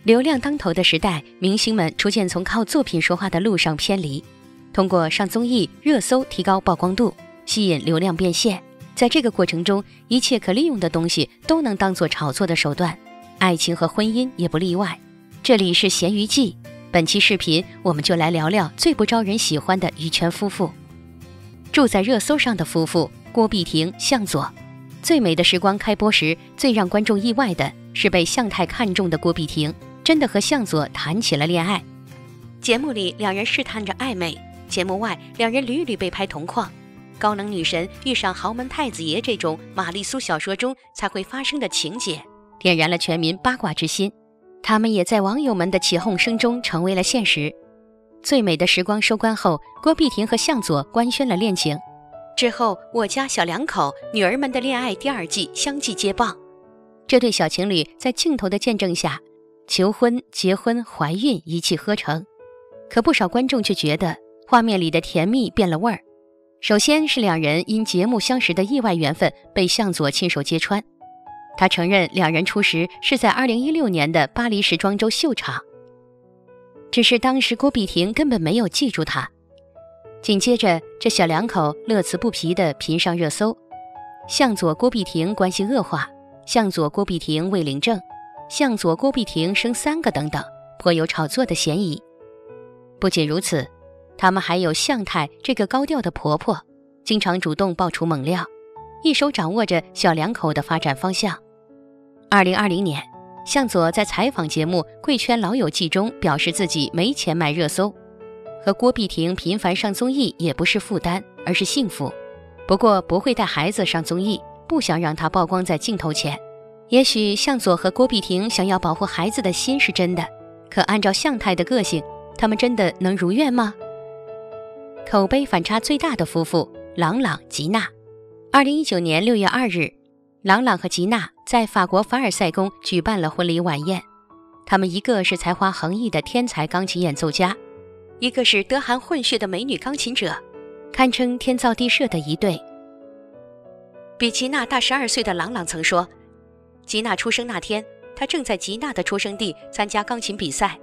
流量当头的时代，明星们逐渐从靠作品说话的路上偏离，通过上综艺、热搜提高曝光度，吸引流量变现。在这个过程中，一切可利用的东西都能当作炒作的手段，爱情和婚姻也不例外。这里是咸鱼记，本期视频我们就来聊聊最不招人喜欢的娱圈夫妇。住在热搜上的夫妇郭碧婷、向佐。最美的时光开播时，最让观众意外的是被向太看中的郭碧婷真的和向佐谈起了恋爱。节目里两人试探着暧昧，节目外两人屡屡被拍同框。高冷女神遇上豪门太子爷这种玛丽苏小说中才会发生的情节，点燃了全民八卦之心。他们也在网友们的起哄声中成为了现实。最美的时光收官后，郭碧婷和向佐官宣了恋情。之后，我家小两口女儿们的恋爱第2季相继接棒。这对小情侣在镜头的见证下，求婚、结婚、怀孕一气呵成。可不少观众却觉得画面里的甜蜜变了味儿。首先是两人因节目相识的意外缘分被向佐亲手揭穿。他承认两人初识是在2016年的巴黎时装周秀场，只是当时郭碧婷根本没有记住他。紧接着，这小两口乐此不疲地频上热搜，向佐郭碧婷关系恶化，向佐郭碧婷未领证，向佐郭碧婷生3个等等，颇有炒作的嫌疑。不仅如此，他们还有向太这个高调的婆婆，经常主动爆出猛料，一手掌握着小两口的发展方向。2020年，向佐在采访节目《贵圈老友记》中表示自己没钱买热搜，和郭碧婷频繁上综艺也不是负担，而是幸福。不过不会带孩子上综艺，不想让她曝光在镜头前。也许向佐和郭碧婷想要保护孩子的心是真的，可按照向太的个性，他们真的能如愿吗？口碑反差最大的夫妇朗朗、吉娜。2019年6月2日，朗朗和吉娜在法国凡尔赛宫举办了婚礼晚宴。他们一个是才华横溢的天才钢琴演奏家，一个是德韩混血的美女钢琴者，堪称天造地设的一对。比吉娜大12岁的朗朗曾说，吉娜出生那天，他正在吉娜的出生地参加钢琴比赛。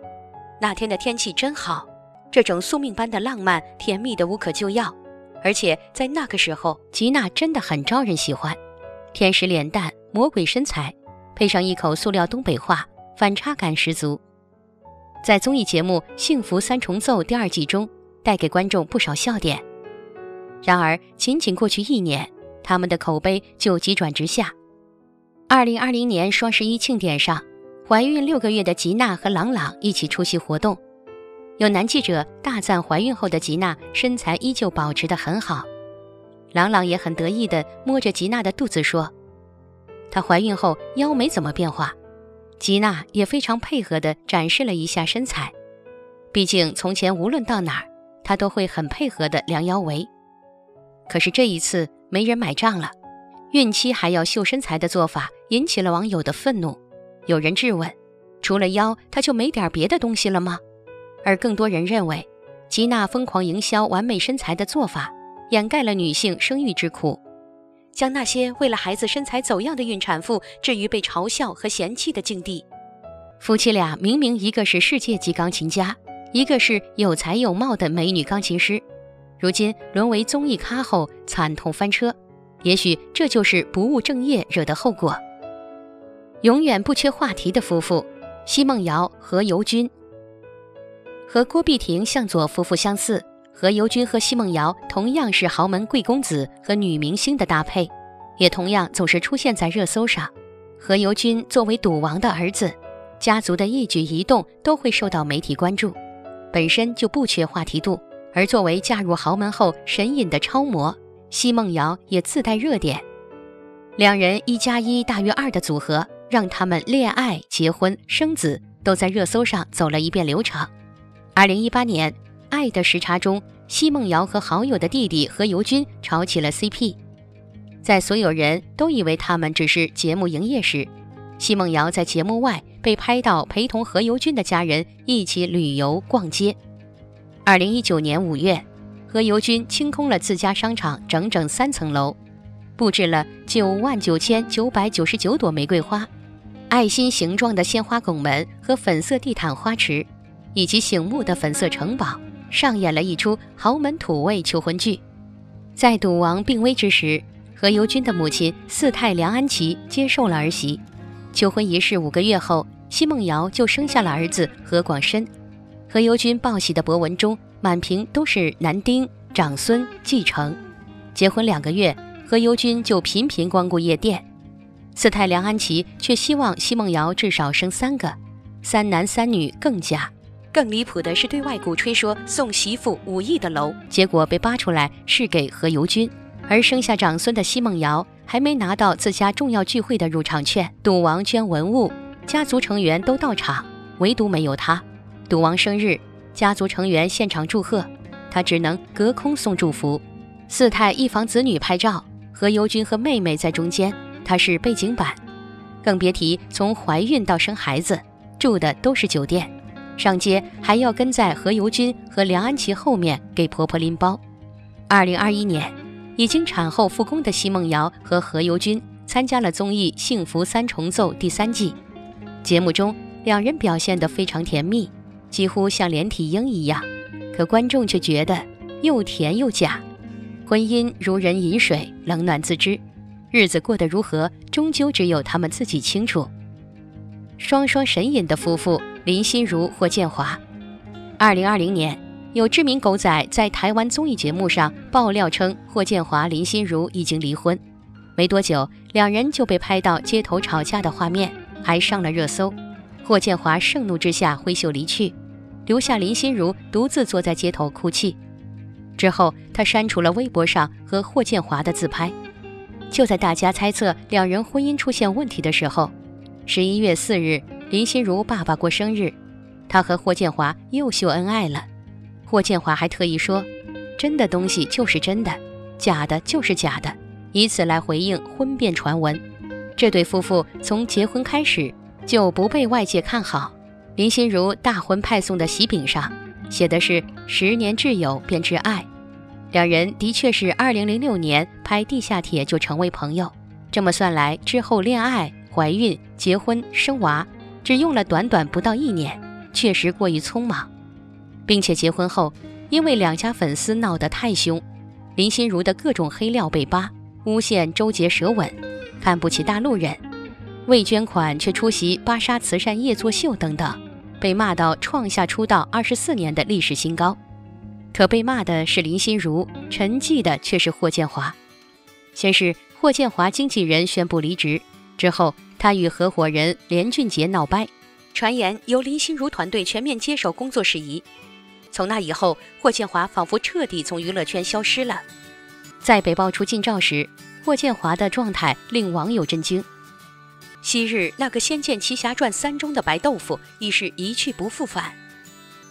那天的天气真好，这种宿命般的浪漫，甜蜜的无可救药。而且在那个时候，吉娜真的很招人喜欢，天使脸蛋，魔鬼身材，配上一口塑料东北话，反差感十足。在综艺节目《幸福三重奏》第2季中，带给观众不少笑点。然而，仅仅过去1年，他们的口碑就急转直下。2020年双11庆典上，怀孕6个月的吉娜和朗朗一起出席活动。有男记者大赞怀孕后的吉娜身材依旧保持得很好，朗朗也很得意地摸着吉娜的肚子说，她怀孕后腰没怎么变化。吉娜也非常配合地展示了一下身材，毕竟从前无论到哪儿，她都会很配合地量腰围。可是这一次没人买账了，孕期还要秀身材的做法引起了网友的愤怒。有人质问，除了腰，她就没点别的东西了吗？而更多人认为，吉娜疯狂营销完美身材的做法，掩盖了女性生育之苦，将那些为了孩子身材走样的孕产妇置于被嘲笑和嫌弃的境地。夫妻俩明明一个是世界级钢琴家，一个是有才有貌的美女钢琴师，如今沦为综艺咖后惨痛翻车，也许这就是不务正业惹的后果。永远不缺话题的夫妇奚梦瑶、何猷君。和郭碧婷、向佐夫妇相似，何猷君和奚梦瑶同样是豪门贵公子和女明星的搭配，也同样总是出现在热搜上。何猷君作为赌王的儿子，家族的一举一动都会受到媒体关注，本身就不缺话题度，而作为嫁入豪门后神隐的超模，奚梦瑶也自带热点。两人1+1大于2的组合，让他们恋爱、结婚、生子都在热搜上走了一遍流程。2018年，《爱的时差》中，奚梦瑶和好友的弟弟何猷君炒起了 CP。在所有人都以为他们只是节目营业时，奚梦瑶在节目外被拍到陪同何猷君的家人一起旅游逛街。2019年5月，何猷君清空了自家商场整整3层楼，布置了99999朵玫瑰花，爱心形状的鲜花拱门和粉色地毯花池，以及醒目的粉色城堡，上演了一出豪门土味求婚剧。在赌王病危之时，何猷君的母亲四太梁安琪接受了儿媳。求婚仪式5个月后，奚梦瑶就生下了儿子何广深。何猷君报喜的博文中，满屏都是男丁、长孙、继承。结婚2个月，何猷君就频频光顾夜店。四太梁安琪却希望奚梦瑶至少生3个，3男3女更佳。更离谱的是对外鼓吹说送媳妇5亿的楼，结果被扒出来是给何猷君。而生下长孙的奚梦瑶还没拿到自家重要聚会的入场券，赌王捐文物，家族成员都到场，唯独没有他。赌王生日，家族成员现场祝贺，他只能隔空送祝福。四太一房子女拍照，何猷君和妹妹在中间，他是背景板。更别提从怀孕到生孩子，住的都是酒店，上街还要跟在何猷君和梁安琪后面给婆婆拎包。2021年，已经产后复工的奚梦瑶和何猷君参加了综艺《幸福三重奏》第3季。节目中，两人表现得非常甜蜜，几乎像连体婴一样，可观众却觉得又甜又假。婚姻如人饮水，冷暖自知，日子过得如何，终究只有他们自己清楚。双双神隐的夫妇林心如、霍建华。2020年，有知名狗仔在台湾综艺节目上爆料称，霍建华、林心如已经离婚。没多久，两人就被拍到街头吵架的画面，还上了热搜。霍建华盛怒之下挥袖离去，留下林心如独自坐在街头哭泣。之后，他删除了微博上和霍建华的自拍。就在大家猜测两人婚姻出现问题的时候，11月4日，林心如爸爸过生日，他和霍建华又秀恩爱了。霍建华还特意说，真的东西就是真的，假的就是假的，以此来回应婚变传闻。这对夫妇从结婚开始就不被外界看好。林心如大婚派送的喜饼上写的是10年挚友变挚爱，两人的确是2006年拍《地下铁》就成为朋友。这么算来，之后恋爱、怀孕、结婚、生娃，只用了短短不到1年，确实过于匆忙。并且结婚后，因为两家粉丝闹得太凶，林心如的各种黑料被扒，诬陷周杰舌吻，看不起大陆人，未捐款却出席芭莎慈善夜作秀等等，被骂到创下出道24年的历史新高。可被骂的是林心如，沉寂的却是霍建华。先是霍建华经纪人宣布离职，之后他与合伙人连俊杰闹掰，传言由林心如团队全面接手工作事宜。从那以后，霍建华仿佛彻底从娱乐圈消失了。在被爆出近照时，霍建华的状态令网友震惊。昔日那个《仙剑奇侠传3》中的白豆腐已是一去不复返。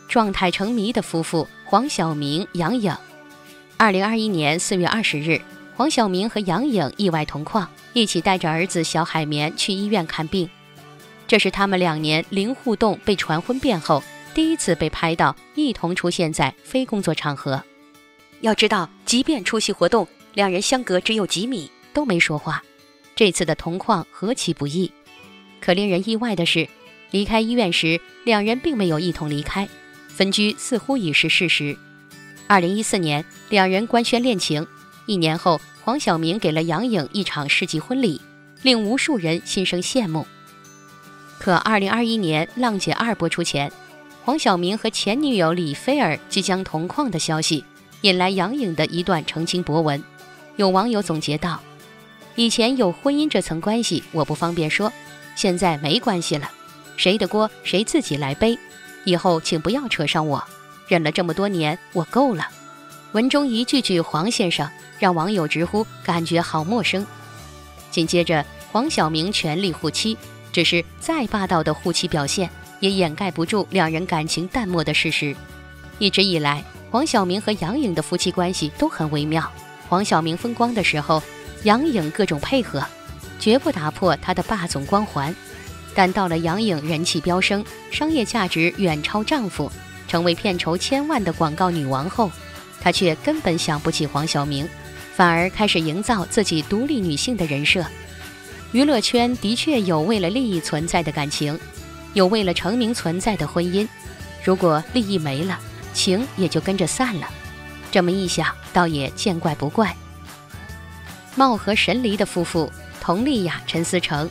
状态成谜的夫妇黄晓明、杨颖。2021年4月20日，黄晓明和杨颖意外同框，一起带着儿子小海绵去医院看病。这是他们2年零互动被传婚变后，第一次被拍到一同出现在非工作场合。要知道，即便出席活动，两人相隔只有几米，都没说话。这次的同框何其不易。可令人意外的是，离开医院时，两人并没有一同离开，分居似乎已是事实。2014年，两人官宣恋情，1年后，黄晓明给了杨颖一场世纪婚礼，令无数人心生羡慕。可2021年《浪姐2》播出前，黄晓明和前女友李菲儿即将同框的消息，引来杨颖的一段澄清博文。有网友总结道，以前有婚姻这层关系我不方便说，现在没关系了，谁的锅谁自己来背，以后请不要扯上我，忍了这么多年我够了。文中一句句黄先生让网友直呼感觉好陌生。紧接着黄晓明全力护妻，只是再霸道的护妻表现也掩盖不住两人感情淡漠的事实。一直以来，黄晓明和杨颖的夫妻关系都很微妙，黄晓明风光的时候，杨颖各种配合，绝不打破他的霸总光环。但到了杨颖人气飙升，商业价值远超丈夫，成为片酬1000万的广告女王后，她却根本想不起黄晓明，反而开始营造自己独立女性的人设。娱乐圈的确有为了利益存在的感情，有为了成名存在的婚姻。如果利益没了，情也就跟着散了。这么一想，倒也见怪不怪。貌合神离的夫妇佟丽娅、陈思诚，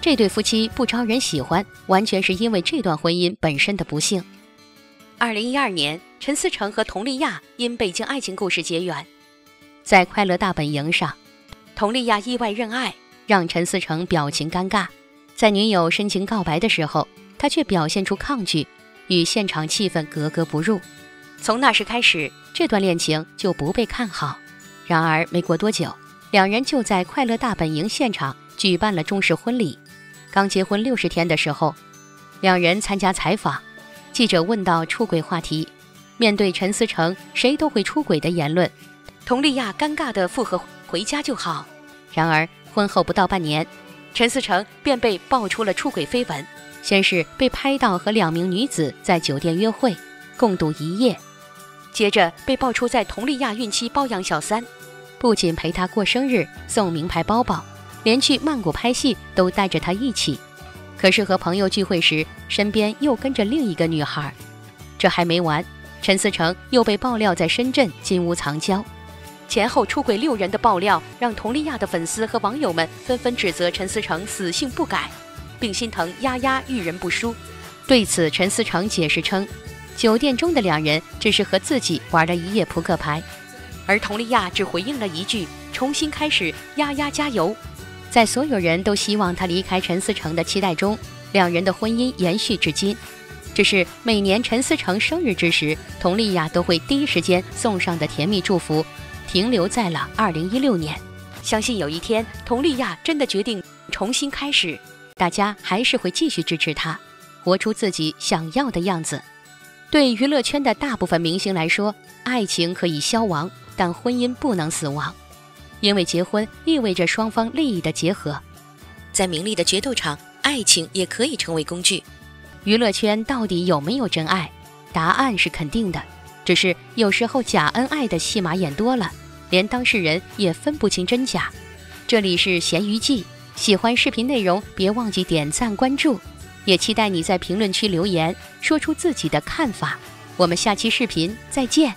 这对夫妻不招人喜欢，完全是因为这段婚姻本身的不幸。2012年，陈思诚和佟丽娅因北京爱情故事结缘。在快乐大本营上，佟丽娅意外认爱，让陈思诚表情尴尬。在女友深情告白的时候，他却表现出抗拒，与现场气氛格格不入。从那时开始，这段恋情就不被看好。然而没过多久，两人就在快乐大本营现场举办了中式婚礼。刚结婚60天的时候，两人参加采访，记者问到出轨话题，面对陈思诚谁都会出轨的言论，佟丽娅尴尬地附和回家就好。然而婚后不到半年，陈思诚便被爆出了出轨绯闻。先是被拍到和2名女子在酒店约会，共度1夜，接着被爆出在佟丽娅孕期包养小三，不仅陪她过生日送名牌包包，连去曼谷拍戏都带着她一起。可是和朋友聚会时，身边又跟着另一个女孩。这还没完，陈思诚又被爆料在深圳金屋藏娇。前后出轨6人的爆料，让佟丽娅的粉丝和网友们纷纷指责陈思诚死性不改，并心疼丫丫遇人不淑。对此，陈思诚解释称，酒店中的2人只是和自己玩了1夜扑克牌，而佟丽娅只回应了一句重新开始，丫丫加油。在所有人都希望他离开陈思诚的期待中，2人的婚姻延续至今。只是每年陈思诚生日之时，佟丽娅都会第一时间送上的甜蜜祝福停留在了2016年。相信有一天佟丽娅真的决定重新开始，大家还是会继续支持她，活出自己想要的样子。对娱乐圈的大部分明星来说，爱情可以消亡，但婚姻不能死亡，因为结婚意味着双方利益的结合。在名利的决斗场，爱情也可以成为工具。娱乐圈到底有没有真爱？答案是肯定的，只是有时候假恩爱的戏码演多了，连当事人也分不清真假。这里是咸鱼记，喜欢视频内容别忘记点赞关注，也期待你在评论区留言，说出自己的看法。我们下期视频再见。